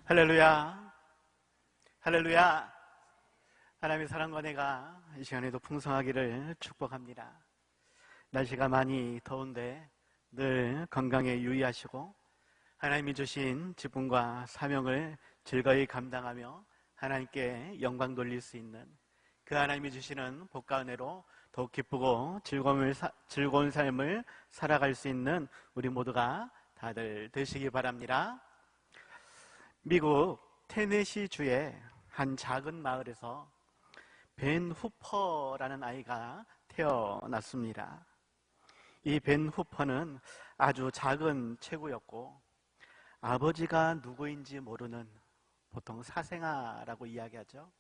할렐루야, 할렐루야. 하나님의 사랑과 은혜가 이 시간에도 풍성하기를 축복합니다. 날씨가 많이 더운데 늘 건강에 유의하시고 하나님이 주신 직분과 사명을 즐거이 감당하며 하나님께 영광 돌릴 수 있는 그 하나님이 주시는 복과 은혜로 더욱 기쁘고 즐거운 삶을 살아갈 수 있는 우리 모두가 다들 되시기 바랍니다. 미국 테네시 주의 한 작은 마을에서 벤 후퍼라는 아이가 태어났습니다. 이 벤 후퍼는 아주 작은 체구였고 아버지가 누구인지 모르는 보통 사생아라고 이야기하죠.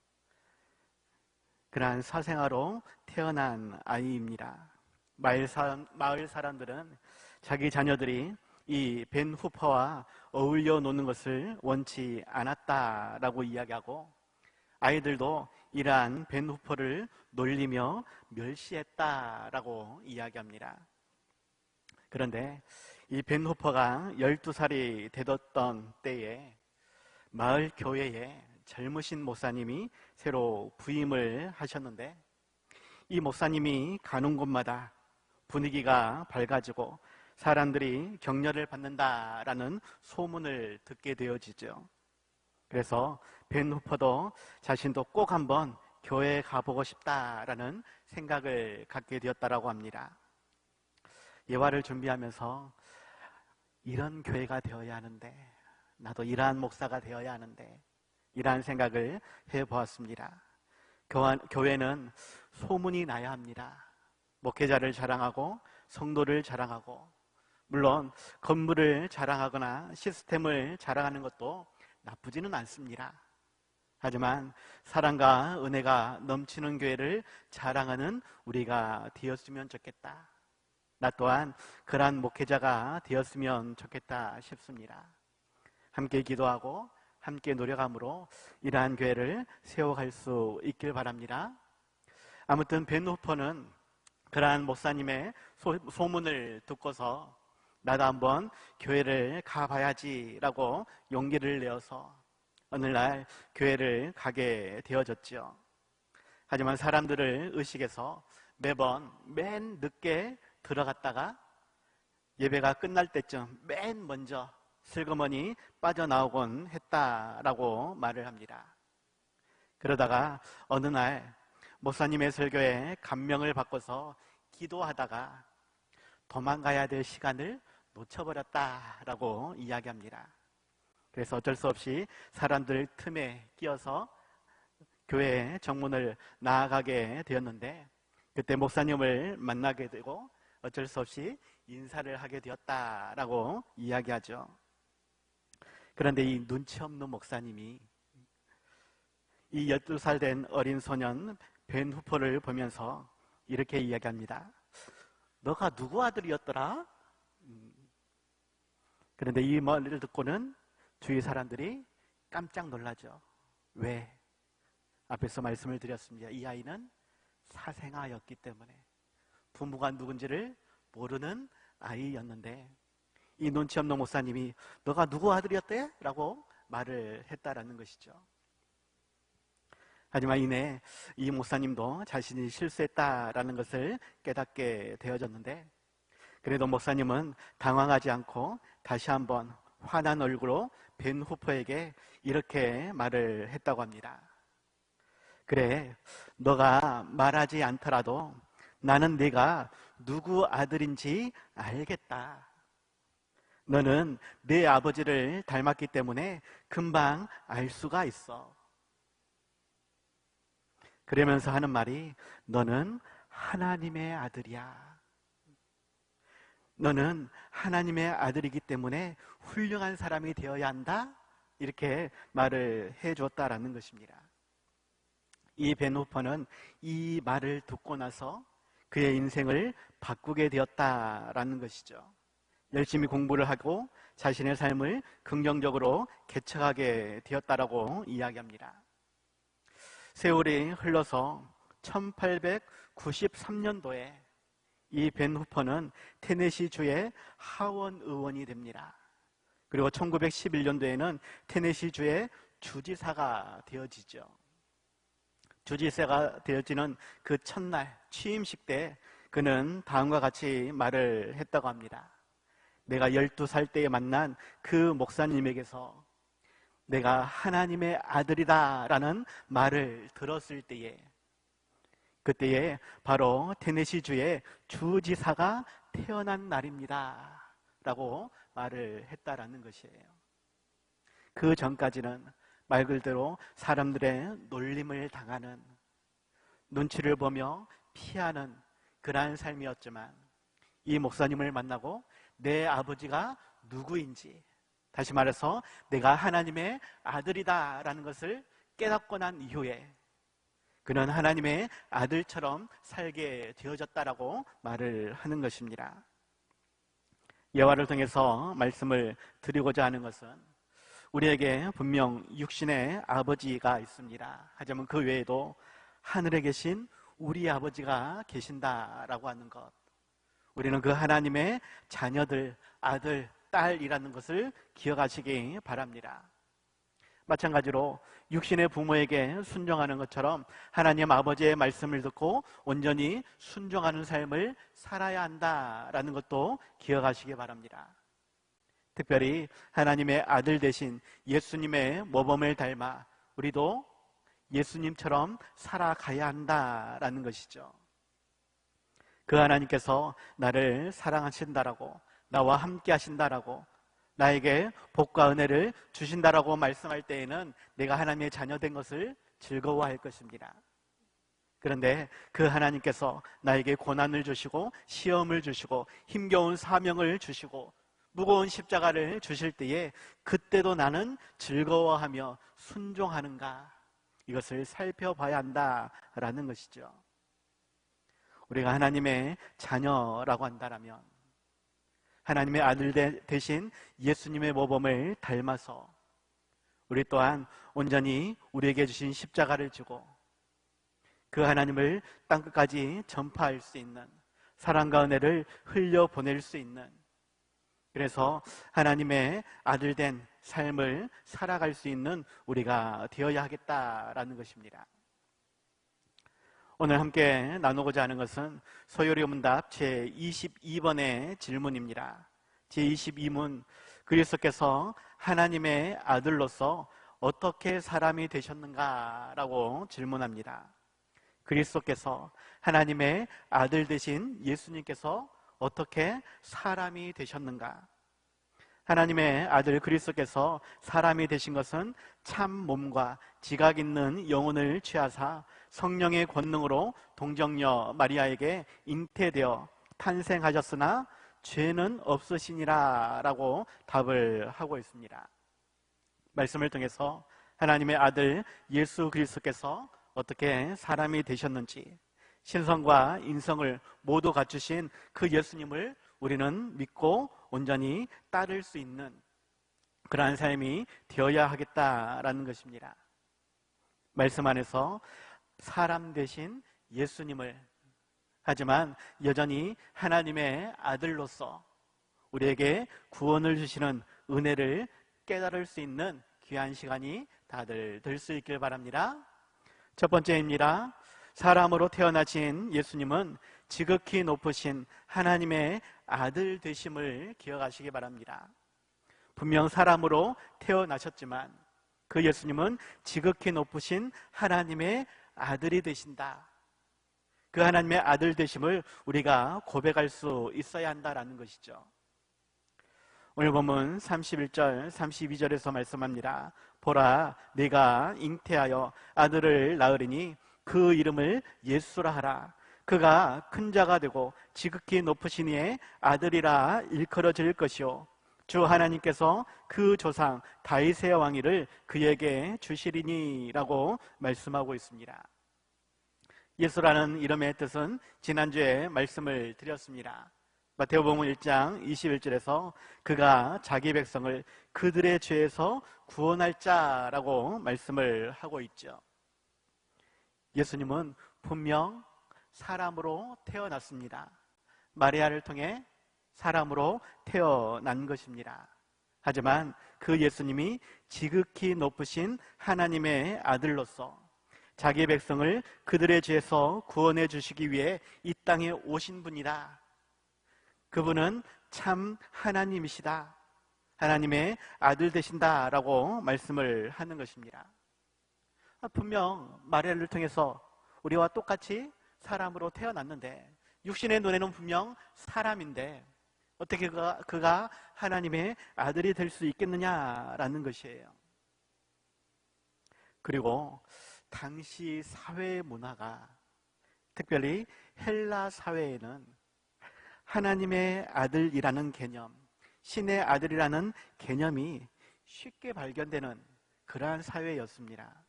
그러한 사생아로 태어난 아이입니다. 마을 사람들은 자기 자녀들이 이 벤 후퍼와 어울려 노는 것을 원치 않았다라고 이야기하고 아이들도 이러한 벤 후퍼를 놀리며 멸시했다라고 이야기합니다. 그런데 이 벤 후퍼가 12살이 되었던 때에 마을 교회에 젊으신 목사님이 새로 부임을 하셨는데 이 목사님이 가는 곳마다 분위기가 밝아지고 사람들이 격려를 받는다라는 소문을 듣게 되어지죠. 그래서 벤 후퍼도 자신도 꼭 한번 교회에 가보고 싶다라는 생각을 갖게 되었다라고 합니다. 예화를 준비하면서 이런 교회가 되어야 하는데, 나도 이러한 목사가 되어야 하는데, 이러한 생각을 해보았습니다. 교회는 소문이 나야 합니다. 목회자를 자랑하고 성도를 자랑하고, 물론 건물을 자랑하거나 시스템을 자랑하는 것도 나쁘지는 않습니다. 하지만 사랑과 은혜가 넘치는 교회를 자랑하는 우리가 되었으면 좋겠다. 나 또한 그러한 목회자가 되었으면 좋겠다 싶습니다. 함께 기도하고 함께 노력함으로 이러한 교회를 세워갈 수 있길 바랍니다. 아무튼 벤 후퍼는 그러한 목사님의 소문을 듣고서 나도 한번 교회를 가봐야지라고 용기를 내어서 어느 날 교회를 가게 되어졌죠. 하지만 사람들을 의식해서 매번 맨 늦게 들어갔다가 예배가 끝날 때쯤 맨 먼저 슬그머니 빠져나오곤 했다라고 말을 합니다. 그러다가 어느 날 목사님의 설교에 감명을 받고서 기도하다가 도망가야 될 시간을 놓쳐버렸다라고 이야기합니다. 그래서 어쩔 수 없이 사람들 틈에 끼어서 교회 정문을 나아가게 되었는데 그때 목사님을 만나게 되고 어쩔 수 없이 인사를 하게 되었다라고 이야기하죠. 그런데 이 눈치 없는 목사님이 이 12살 된 어린 소년 벤 후퍼를 보면서 이렇게 이야기합니다. 너가 누구 아들이었더라? 그런데 이 말을 듣고는 주위 사람들이 깜짝 놀라죠. 왜? 앞에서 말씀을 드렸습니다. 이 아이는 사생아였기 때문에 부모가 누군지를 모르는 아이였는데 이 눈치 없는 목사님이 너가 누구 아들이었대? 라고 말을 했다라는 것이죠. 하지만 이내 이 목사님도 자신이 실수했다라는 것을 깨닫게 되어졌는데 그래도 목사님은 당황하지 않고 다시 한번 화난 얼굴로 벤 후퍼에게 이렇게 말을 했다고 합니다. 그래, 너가 말하지 않더라도 나는 네가 누구 아들인지 알겠다. 너는 내 아버지를 닮았기 때문에 금방 알 수가 있어. 그러면서 하는 말이 너는 하나님의 아들이야. 너는 하나님의 아들이기 때문에 훌륭한 사람이 되어야 한다. 이렇게 말을 해줬다라는 것입니다. 이 벤 후퍼는 이 말을 듣고 나서 그의 인생을 바꾸게 되었다라는 것이죠. 열심히 공부를 하고 자신의 삶을 긍정적으로 개척하게 되었다라고 이야기합니다. 세월이 흘러서 1893년도에 이 벤 후퍼는 테네시 주의 하원 의원이 됩니다. 그리고 1911년도에는 테네시주의 주지사가 되어지죠. 주지사가 되어지는 그 첫날 취임식 때 그는 다음과 같이 말을 했다고 합니다. 내가 12살 때에 만난 그 목사님에게서 내가 하나님의 아들이다 라는 말을 들었을 때에, 그때에 바로 테네시주의 주지사가 태어난 날입니다 라고 말을 했다라는 것이에요. 그 전까지는 말 그대로 사람들의 놀림을 당하는, 눈치를 보며 피하는 그러한 삶이었지만, 이 목사님을 만나고 내 아버지가 누구인지, 다시 말해서 내가 하나님의 아들이다 라는 것을 깨닫고 난 이후에 그는 하나님의 아들처럼 살게 되어졌다라고 말을 하는 것입니다. 예화를 통해서 말씀을 드리고자 하는 것은, 우리에게 분명 육신의 아버지가 있습니다. 하지만 그 외에도 하늘에 계신 우리 아버지가 계신다라고 하는 것, 우리는 그 하나님의 자녀들, 아들, 딸이라는 것을 기억하시기 바랍니다. 마찬가지로 육신의 부모에게 순종하는 것처럼 하나님 아버지의 말씀을 듣고 온전히 순종하는 삶을 살아야 한다라는 것도 기억하시기 바랍니다. 특별히 하나님의 아들 되신 예수님의 모범을 닮아 우리도 예수님처럼 살아가야 한다라는 것이죠. 그 하나님께서 나를 사랑하신다라고, 나와 함께 하신다라고, 나에게 복과 은혜를 주신다라고 말씀할 때에는 내가 하나님의 자녀 된 것을 즐거워할 것입니다. 그런데 그 하나님께서 나에게 고난을 주시고 시험을 주시고 힘겨운 사명을 주시고 무거운 십자가를 주실 때에 그때도 나는 즐거워하며 순종하는가, 이것을 살펴봐야 한다라는 것이죠. 우리가 하나님의 자녀라고 한다면 하나님의 아들 대신 예수님의 모범을 닮아서 우리 또한 온전히 우리에게 주신 십자가를 지고 그 하나님을 땅끝까지 전파할 수 있는, 사랑과 은혜를 흘려보낼 수 있는, 그래서 하나님의 아들 된 삶을 살아갈 수 있는 우리가 되어야 하겠다라는 것입니다. 오늘 함께 나누고자 하는 것은 소요리문답 제22번의 질문입니다. 제22문, 그리스도께서 하나님의 아들로서 어떻게 사람이 되셨는가? 라고 질문합니다. 그리스도께서, 하나님의 아들 되신 예수님께서 어떻게 사람이 되셨는가? 하나님의 아들 그리스도께서 사람이 되신 것은 참 몸과 지각 있는 영혼을 취하사 성령의 권능으로 동정녀 마리아에게 잉태되어 탄생하셨으나 죄는 없으시니라 라고 답을 하고 있습니다. 말씀을 통해서 하나님의 아들 예수 그리스도께서 어떻게 사람이 되셨는지, 신성과 인성을 모두 갖추신 그 예수님을 우리는 믿고 온전히 따를 수 있는 그러한 삶이 되어야 하겠다라는 것입니다. 말씀 안에서 사람 되신 예수님을, 하지만 여전히 하나님의 아들로서 우리에게 구원을 주시는 은혜를 깨달을 수 있는 귀한 시간이 다들 될 수 있길 바랍니다. 첫 번째입니다. 사람으로 태어나신 예수님은 지극히 높으신 하나님의 아들 되심을 기억하시기 바랍니다. 분명 사람으로 태어나셨지만 그 예수님은 지극히 높으신 하나님의 아들이 되신다. 그 하나님의 아들 되심을 우리가 고백할 수 있어야 한다라는 것이죠. 오늘 본문 31절, 32절에서 말씀합니다. 보라, 내가 잉태하여 아들을 낳으리니 그 이름을 예수라 하라. 그가 큰 자가 되고 지극히 높으신 이의 아들이라 일컬어질 것이요, 주 하나님께서 그 조상 다윗의 왕위를 그에게 주시리니 라고 말씀하고 있습니다. 예수라는 이름의 뜻은 지난주에 말씀을 드렸습니다. 마태복음 1장 21절에서 그가 자기 백성을 그들의 죄에서 구원할 자라고 말씀을 하고 있죠. 예수님은 분명 사람으로 태어났습니다. 마리아를 통해 사람으로 태어난 것입니다. 하지만 그 예수님이 지극히 높으신 하나님의 아들로서 자기 백성을 그들의 죄에서 구원해 주시기 위해 이 땅에 오신 분이다. 그분은 참 하나님이시다. 하나님의 아들 되신다라고 말씀을 하는 것입니다. 분명 마리아를 통해서 우리와 똑같이 사람으로 태어났는데 육신의 눈에는 분명 사람인데 어떻게 그가 하나님의 아들이 될 수 있겠느냐라는 것이에요. 그리고 당시 사회 문화가, 특별히 헬라 사회에는 하나님의 아들이라는 개념, 신의 아들이라는 개념이 쉽게 발견되는 그러한 사회였습니다.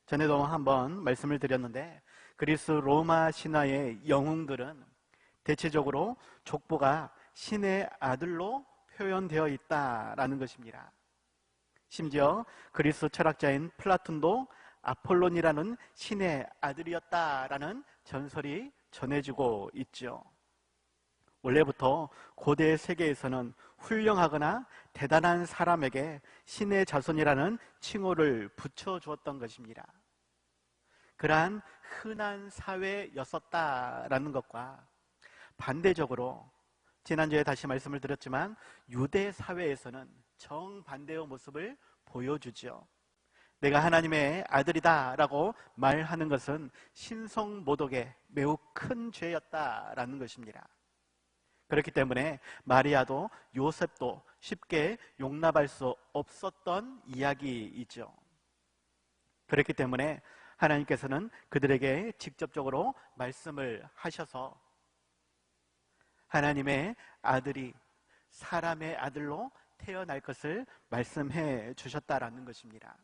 전에도 한번 말씀을 드렸는데 그리스 로마 신화의 영웅들은 대체적으로 족보가 신의 아들로 표현되어 있다라는 것입니다. 심지어 그리스 철학자인 플라톤도 아폴론이라는 신의 아들이었다라는 전설이 전해지고 있죠. 원래부터 고대 세계에서는 훌륭하거나 대단한 사람에게 신의 자손이라는 칭호를 붙여주었던 것입니다. 그러한 흔한 사회였었다라는 것과 반대적으로 지난주에 다시 말씀을 드렸지만 유대 사회에서는 정반대의 모습을 보여주죠. 내가 하나님의 아들이다 라고 말하는 것은 신성모독의 매우 큰 죄였다라는 것입니다. 그렇기 때문에 마리아도 요셉도 쉽게 용납할 수 없었던 이야기이죠. 그렇기 때문에 하나님께서는 그들에게 직접적으로 말씀을 하셔서 하나님의 아들이 사람의 아들로 태어날 것을 말씀해 주셨다라는 것입니다.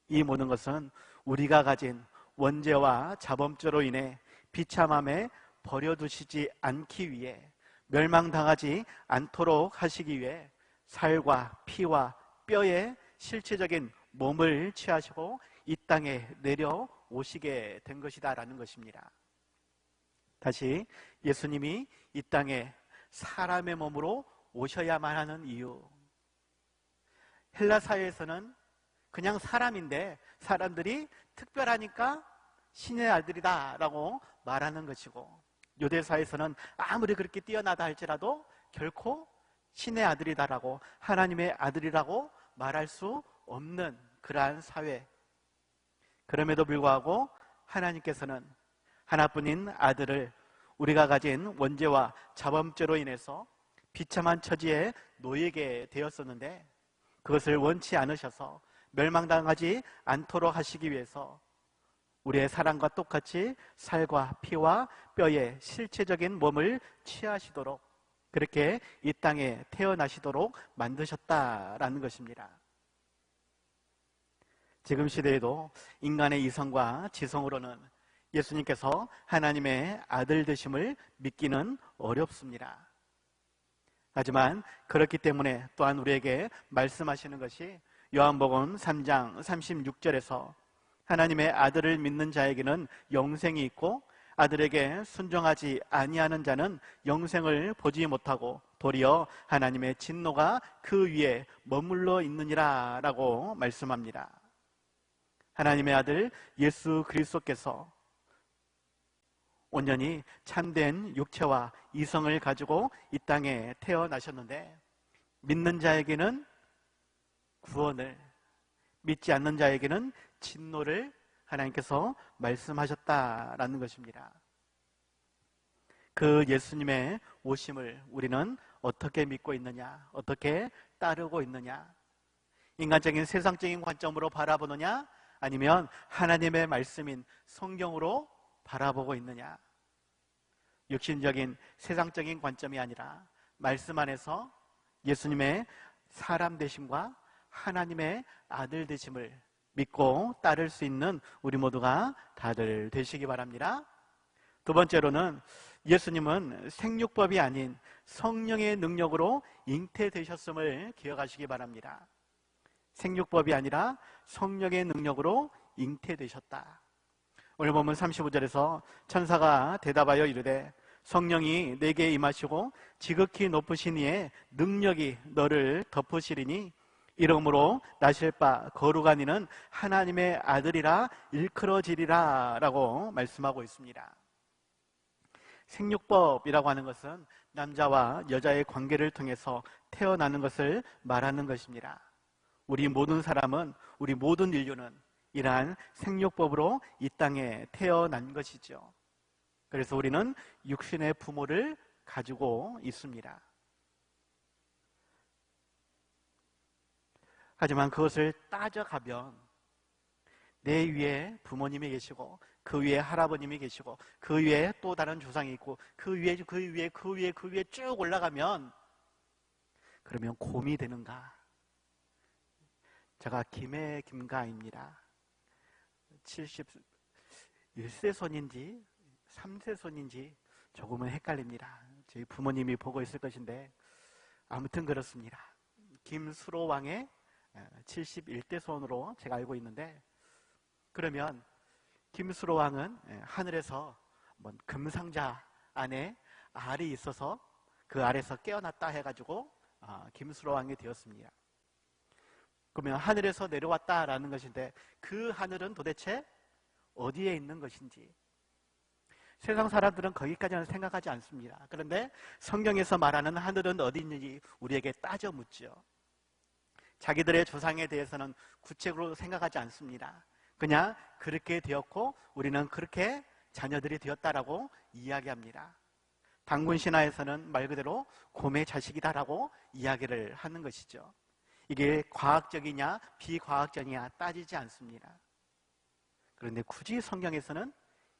이 모든 것은 우리가 가진 원죄와 자범죄로 인해 비참함에 버려두시지 않기 위해, 멸망당하지 않도록 하시기 위해 살과 피와 뼈의 실체적인 몸을 취하시고 이 땅에 내려오시게 된 것이다라는 것입니다. 다시 예수님이 이 땅에 사람의 몸으로 오셔야만 하는 이유, 헬라 사회에서는 그냥 사람인데 사람들이 특별하니까 신의 아들이다 라고 말하는 것이고, 유대사에서는 아무리 그렇게 뛰어나다 할지라도 결코 신의 아들이다라고, 하나님의 아들이라고 말할 수 없는 그러한 사회. 그럼에도 불구하고 하나님께서는 하나뿐인 아들을 우리가 가진 원죄와 자범죄로 인해서 비참한 처지에 놓이게 되었었는데 그것을 원치 않으셔서 멸망당하지 않도록 하시기 위해서 우리의 사랑과 똑같이 살과 피와 뼈의 실체적인 몸을 취하시도록, 그렇게 이 땅에 태어나시도록 만드셨다라는 것입니다. 지금 시대에도 인간의 이성과 지성으로는 예수님께서 하나님의 아들 되심을 믿기는 어렵습니다. 하지만 그렇기 때문에 또한 우리에게 말씀하시는 것이 요한복음 3장 36절에서 하나님의 아들을 믿는 자에게는 영생이 있고 아들에게 순종하지 아니하는 자는 영생을 보지 못하고 도리어 하나님의 진노가 그 위에 머물러 있느니라 라고 말씀합니다. 하나님의 아들 예수 그리스도께서 온전히 참된 육체와 이성을 가지고 이 땅에 태어나셨는데 믿는 자에게는 구원을, 믿지 않는 자에게는 진노를 하나님께서 말씀하셨다라는 것입니다. 그 예수님의 오심을 우리는 어떻게 믿고 있느냐, 어떻게 따르고 있느냐, 인간적인 세상적인 관점으로 바라보느냐, 아니면 하나님의 말씀인 성경으로 바라보고 있느냐. 육신적인 세상적인 관점이 아니라 말씀 안에서 예수님의 사람 되심과 하나님의 아들 되심을 믿고 따를 수 있는 우리 모두가 다들 되시기 바랍니다. 두 번째로는 예수님은 생육법이 아닌 성령의 능력으로 잉태되셨음을 기억하시기 바랍니다. 생육법이 아니라 성령의 능력으로 잉태되셨다. 오늘 보면 35절에서 천사가 대답하여 이르되 성령이 내게 임하시고 지극히 높으신 이의 능력이 너를 덮으시리니 이러므로 나실 바 거룩한 이는 하나님의 아들이라 일컬어지리라 라고 말씀하고 있습니다. 생육법이라고 하는 것은 남자와 여자의 관계를 통해서 태어나는 것을 말하는 것입니다. 우리 모든 사람은, 우리 모든 인류는 이러한 생육법으로 이 땅에 태어난 것이죠. 그래서 우리는 육신의 부모를 가지고 있습니다. 하지만 그것을 따져가면 내 위에 부모님이 계시고 그 위에 할아버님이 계시고 그 위에 또 다른 조상이 있고 그 위에 쭉 올라가면 그러면 곰이 되는가? 제가 김가입니다. 71세 손인지 3세 손인지 조금은 헷갈립니다. 저희 부모님이 보고 있을 것인데 아무튼 그렇습니다. 김수로 왕의 71대 손으로 제가 알고 있는데, 그러면 김수로 왕은 하늘에서 금상자 안에 알이 있어서 그 알에서 깨어났다 해가지고 김수로 왕이 되었습니다. 그러면 하늘에서 내려왔다라는 것인데 그 하늘은 도대체 어디에 있는 것인지 세상 사람들은 거기까지는 생각하지 않습니다. 그런데 성경에서 말하는 하늘은 어디 있는지 우리에게 따져 묻죠. 자기들의 조상에 대해서는 구체적으로 생각하지 않습니다. 그냥 그렇게 되었고 우리는 그렇게 자녀들이 되었다라고 이야기합니다. 단군 신화에서는 말 그대로 곰의 자식이다라고 이야기를 하는 것이죠. 이게 과학적이냐 비과학적이냐 따지지 않습니다. 그런데 굳이 성경에서는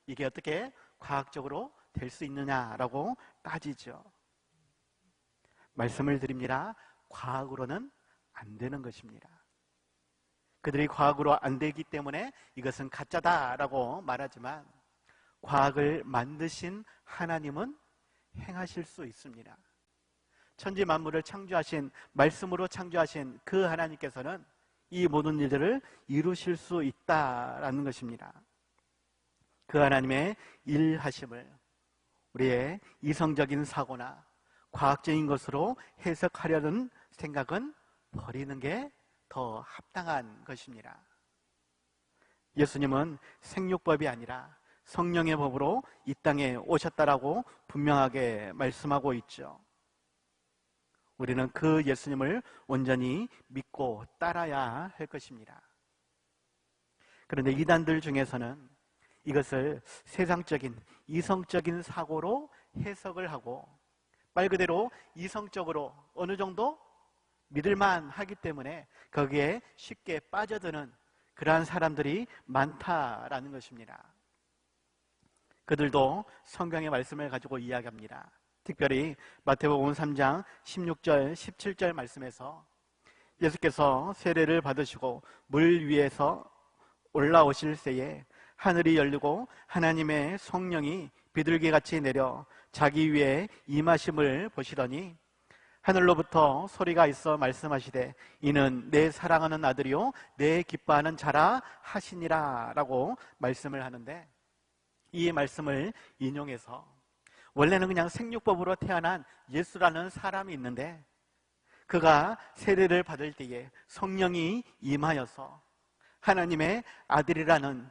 이게 어떻게 과학적으로 될 수 있느냐라고 따지죠. 말씀을 드립니다. 과학으로는 안 되는 것입니다. 그들이 과학으로 안 되기 때문에 이것은 가짜다라고 말하지만 과학을 만드신 하나님은 행하실 수 있습니다. 천지 만물을 창조하신, 말씀으로 창조하신 그 하나님께서는 이 모든 일들을 이루실 수 있다라는 것입니다. 그 하나님의 일하심을 우리의 이성적인 사고나 과학적인 것으로 해석하려는 생각은 버리는 게 더 합당한 것입니다. 예수님은 생육법이 아니라 성령의 법으로 이 땅에 오셨다라고 분명하게 말씀하고 있죠. 우리는 그 예수님을 온전히 믿고 따라야 할 것입니다. 그런데 이단들 중에서는 이것을 세상적인, 이성적인 사고로 해석을 하고 말 그대로 이성적으로 어느 정도 믿을만 하기 때문에 거기에 쉽게 빠져드는 그러한 사람들이 많다라는 것입니다. 그들도 성경의 말씀을 가지고 이야기합니다. 특별히 마태복음 3장 16절, 17절 말씀에서 예수께서 세례를 받으시고 물 위에서 올라오실 때에 하늘이 열리고 하나님의 성령이 비둘기같이 내려 자기 위에 임하심을 보시더니 하늘로부터 소리가 있어 말씀하시되 이는 내 사랑하는 아들이요 내 기뻐하는 자라 하시니라 라고 말씀을 하는데, 이 말씀을 인용해서 원래는 그냥 생육법으로 태어난 예수라는 사람이 있는데 그가 세례를 받을 때에 성령이 임하여서 하나님의 아들이라는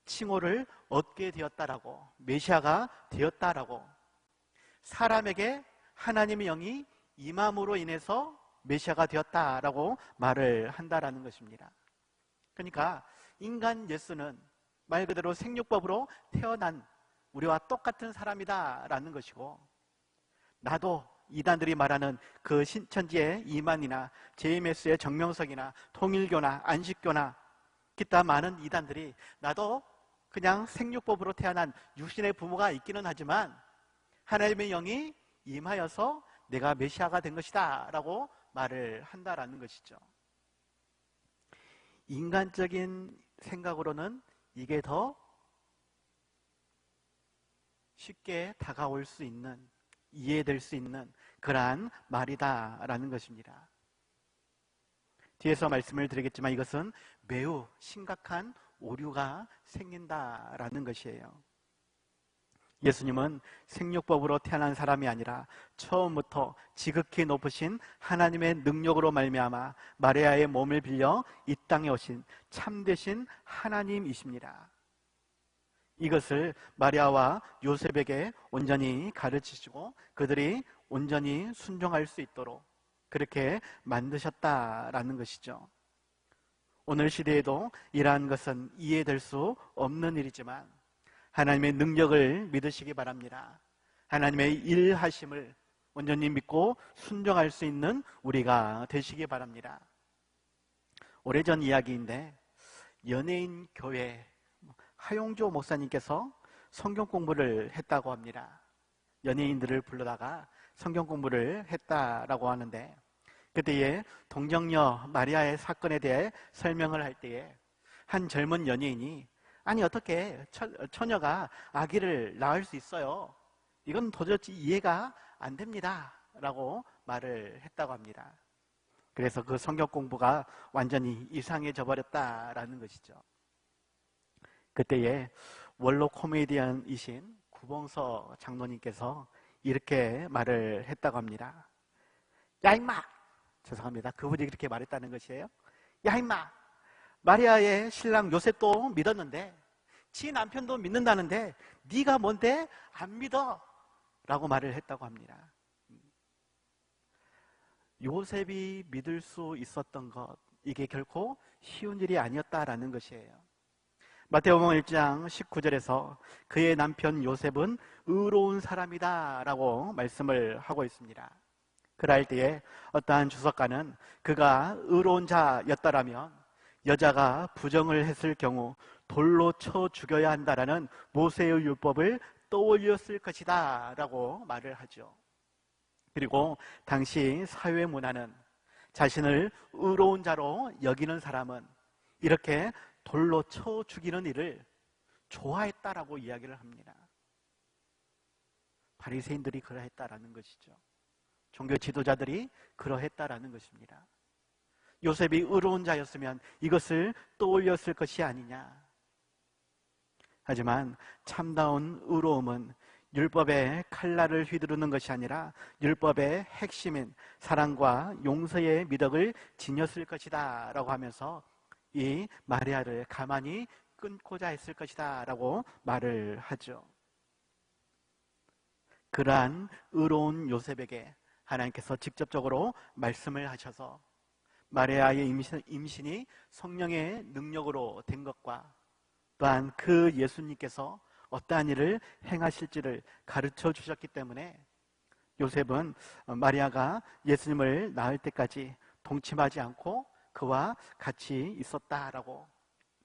칭호를 얻게 되었다라고, 메시아가 되었다라고, 사람에게 하나님의 영이 임함으로 인해서 메시아가 되었다라고 말을 한다라는 것입니다. 그러니까 인간 예수는 말 그대로 생육법으로 태어난 우리와 똑같은 사람이다라는 것이고, 나도 이단들이 말하는 그 신천지의 이만이나 JMS의 정명석이나 통일교나 안식교나 기타 많은 이단들이 나도 그냥 생육법으로 태어난 육신의 부모가 있기는 하지만 하나님의 영이 임하여서 내가 메시아가 된 것이다 라고 말을 한다라는 것이죠. 인간적인 생각으로는 이게 더 쉽게 다가올 수 있는, 이해될 수 있는 그러한 말이다라는 것입니다. 뒤에서 말씀을 드리겠지만 이것은 매우 심각한 오류가 생긴다라는 것이에요. 예수님은 생육법으로 태어난 사람이 아니라 처음부터 지극히 높으신 하나님의 능력으로 말미암아 마리아의 몸을 빌려 이 땅에 오신 참되신 하나님이십니다. 이것을 마리아와 요셉에게 온전히 가르치시고 그들이 온전히 순종할 수 있도록 그렇게 만드셨다라는 것이죠. 오늘 시대에도 이러한 것은 이해될 수 없는 일이지만 하나님의 능력을 믿으시기 바랍니다. 하나님의 일하심을 온전히 믿고 순종할 수 있는 우리가 되시기 바랍니다. 오래전 이야기인데 연예인 교회 하용조 목사님께서 성경 공부를 했다고 합니다. 연예인들을 불러다가 성경 공부를 했다라고 하는데 그때에 동정녀 마리아의 사건에 대해 설명을 할 때에 한 젊은 연예인이 아니 어떻게 처녀가 아기를 낳을 수 있어요? 이건 도저히 이해가 안 됩니다 라고 말을 했다고 합니다. 그래서 그 성경 공부가 완전히 이상해져 버렸다라는 것이죠. 그때에 원로 코미디언이신 구봉서 장로님께서 이렇게 말을 했다고 합니다. 야 임마! 죄송합니다. 그분이 그렇게 말했다는 것이에요. 야 임마! 마리아의 신랑 요셉도 믿었는데 지 남편도 믿는다는데 네가 뭔데 안 믿어? 라고 말을 했다고 합니다. 요셉이 믿을 수 있었던 것, 이게 결코 쉬운 일이 아니었다라는 것이에요. 마태복음 1장 19절에서 그의 남편 요셉은 의로운 사람이다 라고 말씀을 하고 있습니다. 그럴 때에 어떠한 주석가는 그가 의로운 자였다라면 여자가 부정을 했을 경우 돌로 쳐 죽여야 한다라는 모세의 율법을 떠올렸을 것이다 라고 말을 하죠. 그리고 당시 사회 문화는 자신을 의로운 자로 여기는 사람은 이렇게 돌로 쳐 죽이는 일을 좋아했다라고 이야기를 합니다. 바리새인들이 그러했다라는 것이죠. 종교 지도자들이 그러했다라는 것입니다. 요셉이 의로운 자였으면 이것을 떠올렸을 것이 아니냐. 하지만 참다운 의로움은 율법의 칼날을 휘두르는 것이 아니라 율법의 핵심인 사랑과 용서의 미덕을 지녔을 것이다 라고 하면서 이 마리아를 가만히 끊고자 했을 것이다 라고 말을 하죠. 그러한 의로운 요셉에게 하나님께서 직접적으로 말씀을 하셔서 마리아의 임신이 성령의 능력으로 된 것과 또한 그 예수님께서 어떠한 일을 행하실지를 가르쳐 주셨기 때문에 요셉은 마리아가 예수님을 낳을 때까지 동침하지 않고 그와 같이 있었다라고,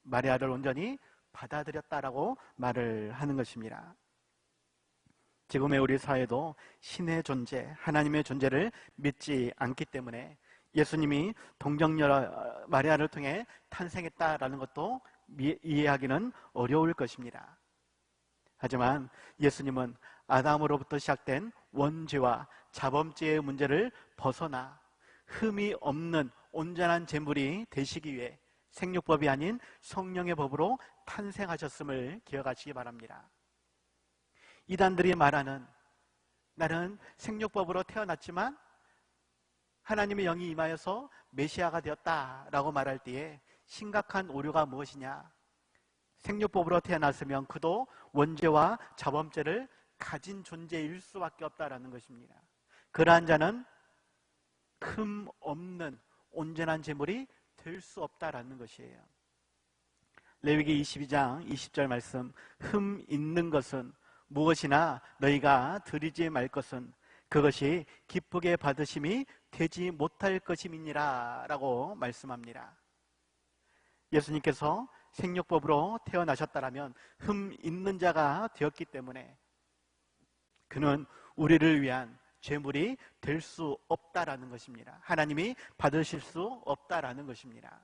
마리아를 온전히 받아들였다라고 말을 하는 것입니다. 지금의 우리 사회도 신의 존재, 하나님의 존재를 믿지 않기 때문에 예수님이 동정녀 마리아를 통해 탄생했다라는 것도 이해하기는 어려울 것입니다. 하지만 예수님은 아담으로부터 시작된 원죄와 자범죄의 문제를 벗어나 흠이 없는 온전한 제물이 되시기 위해 생육법이 아닌 성령의 법으로 탄생하셨음을 기억하시기 바랍니다. 이단들이 말하는 나는 생육법으로 태어났지만 하나님의 영이 임하여서 메시아가 되었다라고 말할 때에 심각한 오류가 무엇이냐? 생육법으로 태어났으면 그도 원죄와 자범죄를 가진 존재일 수밖에 없다라는 것입니다. 그러한 자는 흠 없는 온전한 제물이 될 수 없다라는 것이에요. 레위기 22장 20절 말씀, 흠 있는 것은 무엇이나 너희가 드리지 말 것은 그것이 기쁘게 받으심이 되지 못할 것임이니라 라고 말씀합니다. 예수님께서 생육법으로 태어나셨다라면 흠 있는 자가 되었기 때문에 그는 우리를 위한 죄물이 될 수 없다라는 것입니다. 하나님이 받으실 수 없다라는 것입니다.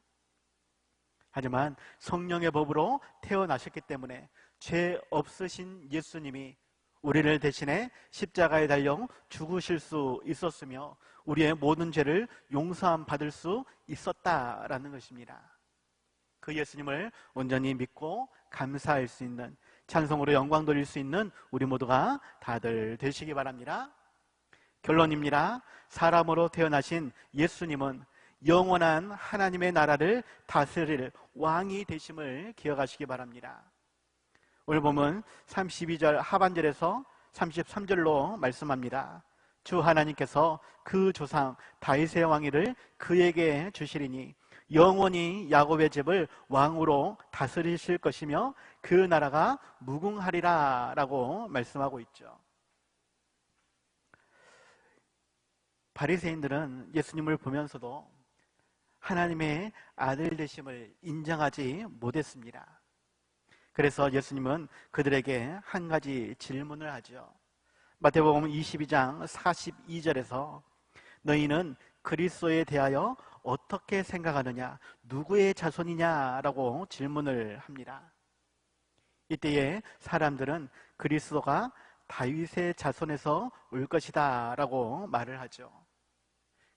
하지만 성령의 법으로 태어나셨기 때문에 죄 없으신 예수님이 우리를 대신해 십자가에 달려 죽으실 수 있었으며 우리의 모든 죄를 용서함 받을 수 있었다라는 것입니다. 그 예수님을 온전히 믿고 감사할 수 있는 찬송으로 영광 돌릴 수 있는 우리 모두가 다들 되시기 바랍니다. 결론입니다. 사람으로 태어나신 예수님은 영원한 하나님의 나라를 다스릴 왕이 되심을 기억하시기 바랍니다. 오늘 보면 32절 하반절에서 33절로 말씀합니다. 주 하나님께서 그 조상 다윗의 왕위를 그에게 주시리니 영원히 야곱의 집을 왕으로 다스리실 것이며 그 나라가 무궁하리라 라고 말씀하고 있죠. 바리새인들은 예수님을 보면서도 하나님의 아들 되심을 인정하지 못했습니다. 그래서 예수님은 그들에게 한 가지 질문을 하죠. 마태복음 22장 42절에서 너희는 그리스도에 대하여 어떻게 생각하느냐? 누구의 자손이냐라고 질문을 합니다. 이때에 사람들은 그리스도가 다윗의 자손에서 올 것이다 라고 말을 하죠.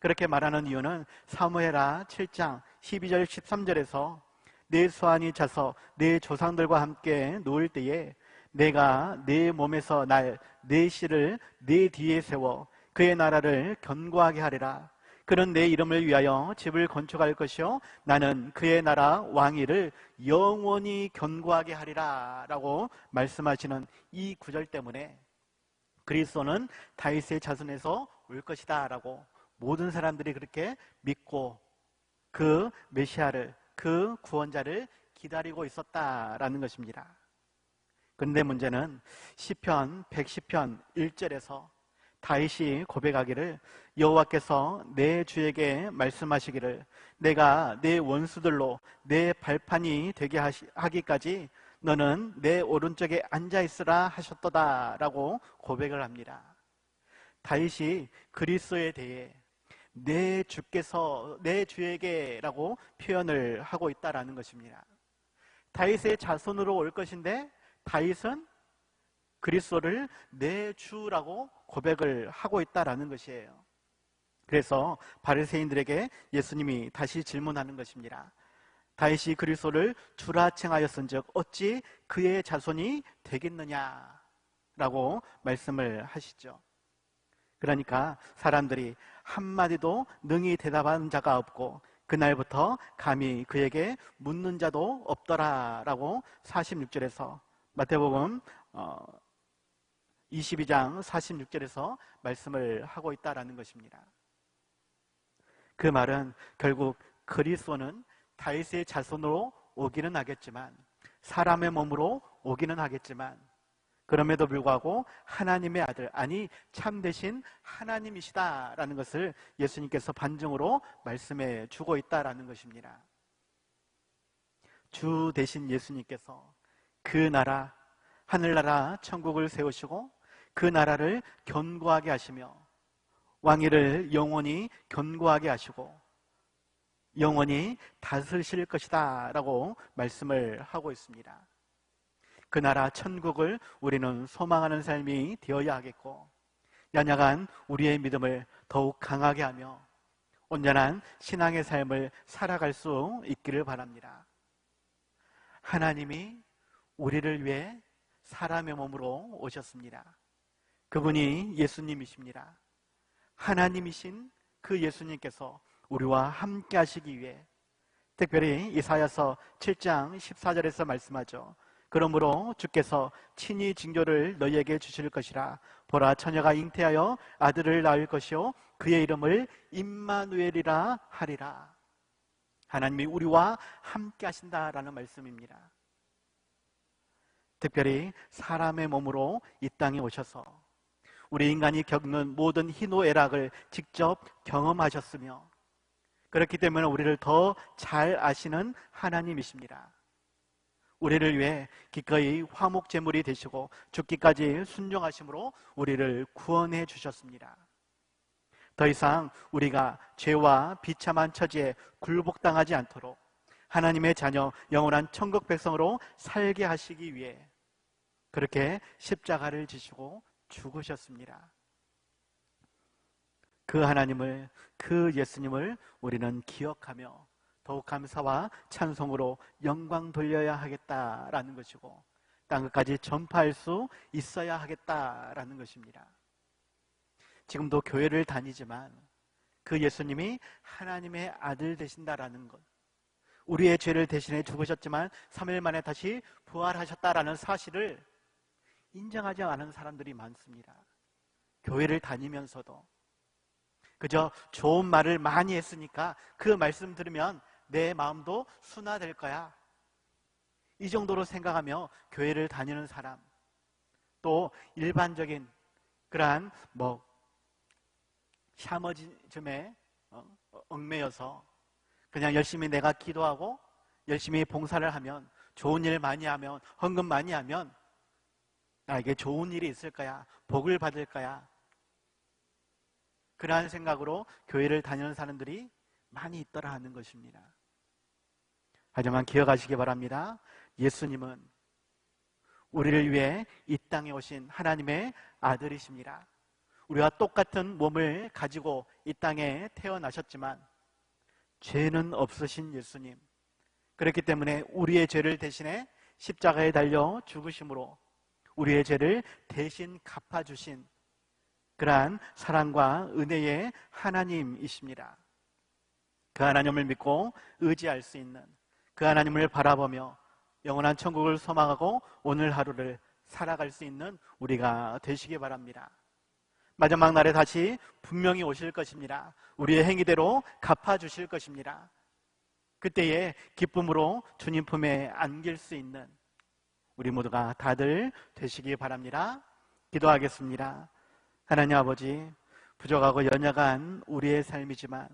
그렇게 말하는 이유는 사무엘하 7장 12절 13절에서 내 수완이 차서 내 조상들과 함께 놓을 때에 내가 내 몸에서 날 내 씨를 내 뒤에 세워 그의 나라를 견고하게 하리라. 그는 내 이름을 위하여 집을 건축할 것이요 나는 그의 나라 왕위를 영원히 견고하게 하리라 라고 말씀하시는 이 구절 때문에 그리스도는 다윗의 자손에서 올 것이다 라고 모든 사람들이 그렇게 믿고 그 메시아를, 그 구원자를 기다리고 있었다라는 것입니다. 그런데 문제는 시편 110편 1절에서 다윗이 고백하기를 여호와께서 내 주에게 말씀하시기를 내가 내 원수들로 내 발판이 되게 하기까지 너는 내 오른쪽에 앉아있으라 하셨도다 라고 고백을 합니다. 다윗이 그리스도에 대해 내 주께서 내 주에게 라고 표현을 하고 있다라는 것입니다. 다윗의 자손으로 올 것인데 다윗은 그리스도를 내 주라고 고백을 하고 있다라는 것이에요. 그래서 바리새인들에게 예수님이 다시 질문하는 것입니다. 다윗이 그리스도를 주라 칭하였은즉 어찌 그의 자손이 되겠느냐라고 말씀을 하시죠. 그러니까 사람들이 한마디도 능히 대답한 자가 없고 그날부터 감히 그에게 묻는 자도 없더라라고 46절에서 마태복음 22장 46절에서 말씀을 하고 있다라는 것입니다. 그 말은 결국 그리스도는 다윗의 자손으로 오기는 하겠지만 사람의 몸으로 오기는 하겠지만 그럼에도 불구하고 하나님의 아들, 아니 참되신 하나님이시다라는 것을 예수님께서 반증으로 말씀해 주고 있다라는 것입니다. 주 대신 예수님께서 그 나라, 하늘나라 천국을 세우시고 그 나라를 견고하게 하시며 왕위를 영원히 견고하게 하시고 영원히 다스리실 것이다 라고 말씀을 하고 있습니다. 그 나라 천국을 우리는 소망하는 삶이 되어야 하겠고 연약한 우리의 믿음을 더욱 강하게 하며 온전한 신앙의 삶을 살아갈 수 있기를 바랍니다. 하나님이 우리를 위해 사람의 몸으로 오셨습니다. 그분이 예수님이십니다. 하나님이신 그 예수님께서 우리와 함께 하시기 위해 특별히 이사야서 7장 14절에서 말씀하죠. 그러므로 주께서 친히 징조를 너희에게 주실 것이라. 보라, 처녀가 잉태하여 아들을 낳을 것이요 그의 이름을 임마누엘이라 하리라. 하나님이 우리와 함께 하신다라는 말씀입니다. 특별히 사람의 몸으로 이 땅에 오셔서 우리 인간이 겪는 모든 희노애락을 직접 경험하셨으며 그렇기 때문에 우리를 더 잘 아시는 하나님이십니다. 우리를 위해 기꺼이 화목제물이 되시고 죽기까지 순종하심으로 우리를 구원해 주셨습니다. 더 이상 우리가 죄와 비참한 처지에 굴복당하지 않도록 하나님의 자녀 영원한 천국 백성으로 살게 하시기 위해 그렇게 십자가를 지시고 죽으셨습니다. 그 하나님을, 그 예수님을 우리는 기억하며 더욱 감사와 찬송으로 영광 돌려야 하겠다라는 것이고 땅끝까지 전파할 수 있어야 하겠다라는 것입니다. 지금도 교회를 다니지만 그 예수님이 하나님의 아들 되신다라는 것, 우리의 죄를 대신해 죽으셨지만 3일 만에 다시 부활하셨다라는 사실을 인정하지 않은 사람들이 많습니다. 교회를 다니면서도 그저 좋은 말을 많이 했으니까 그 말씀 들으면 내 마음도 순화될 거야, 이 정도로 생각하며 교회를 다니는 사람, 또 일반적인 그러한 샤머즘에 얽매여서 그냥 열심히 내가 기도하고 열심히 봉사를 하면, 좋은 일 많이 하면, 헌금 많이 하면 나에게 좋은 일이 있을 거야, 복을 받을 거야, 그러한 생각으로 교회를 다니는 사람들이 많이 있더라 하는 것입니다. 하지만 기억하시기 바랍니다. 예수님은 우리를 위해 이 땅에 오신 하나님의 아들이십니다. 우리와 똑같은 몸을 가지고 이 땅에 태어나셨지만 죄는 없으신 예수님, 그렇기 때문에 우리의 죄를 대신해 십자가에 달려 죽으심으로 우리의 죄를 대신 갚아주신 그러한 사랑과 은혜의 하나님이십니다. 그 하나님을 믿고 의지할 수 있는, 그 하나님을 바라보며 영원한 천국을 소망하고 오늘 하루를 살아갈 수 있는 우리가 되시기 바랍니다. 마지막 날에 다시 분명히 오실 것입니다. 우리의 행위대로 갚아주실 것입니다. 그때에 기쁨으로 주님 품에 안길 수 있는 우리 모두가 다들 되시기 바랍니다. 기도하겠습니다. 하나님 아버지, 부족하고 연약한 우리의 삶이지만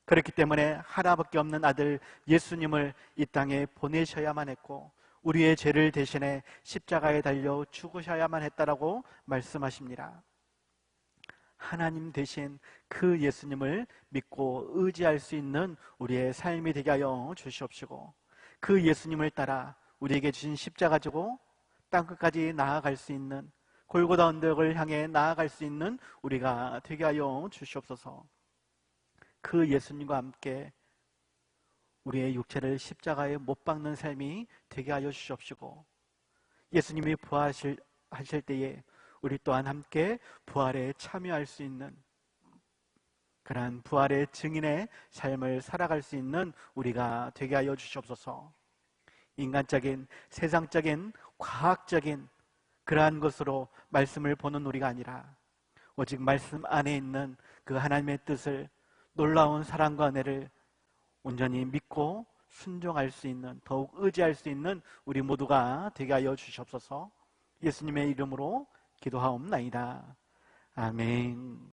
그렇기 때문에 하나밖에 없는 아들 예수님을 이 땅에 보내셔야만 했고 우리의 죄를 대신해 십자가에 달려 죽으셔야만 했다라고 말씀하십니다. 하나님 대신 그 예수님을 믿고 의지할 수 있는 우리의 삶이 되게 하여 주시옵시고, 그 예수님을 따라 우리에게 주신 십자가 지고 땅끝까지 나아갈 수 있는, 골고다 언덕을 향해 나아갈 수 있는 우리가 되게 하여 주시옵소서. 그 예수님과 함께 우리의 육체를 십자가에 못 박는 삶이 되게 하여 주시옵시고, 예수님이 부활하실 때에 우리 또한 함께 부활에 참여할 수 있는 그러한 부활의 증인의 삶을 살아갈 수 있는 우리가 되게 하여 주시옵소서. 인간적인, 세상적인, 과학적인 그러한 것으로 말씀을 보는 우리가 아니라 오직 말씀 안에 있는 그 하나님의 뜻을, 놀라운 사랑과 은혜를 온전히 믿고 순종할 수 있는, 더욱 의지할 수 있는 우리 모두가 되게 하여 주시옵소서. 예수님의 이름으로 기도하옵나이다. 아멘.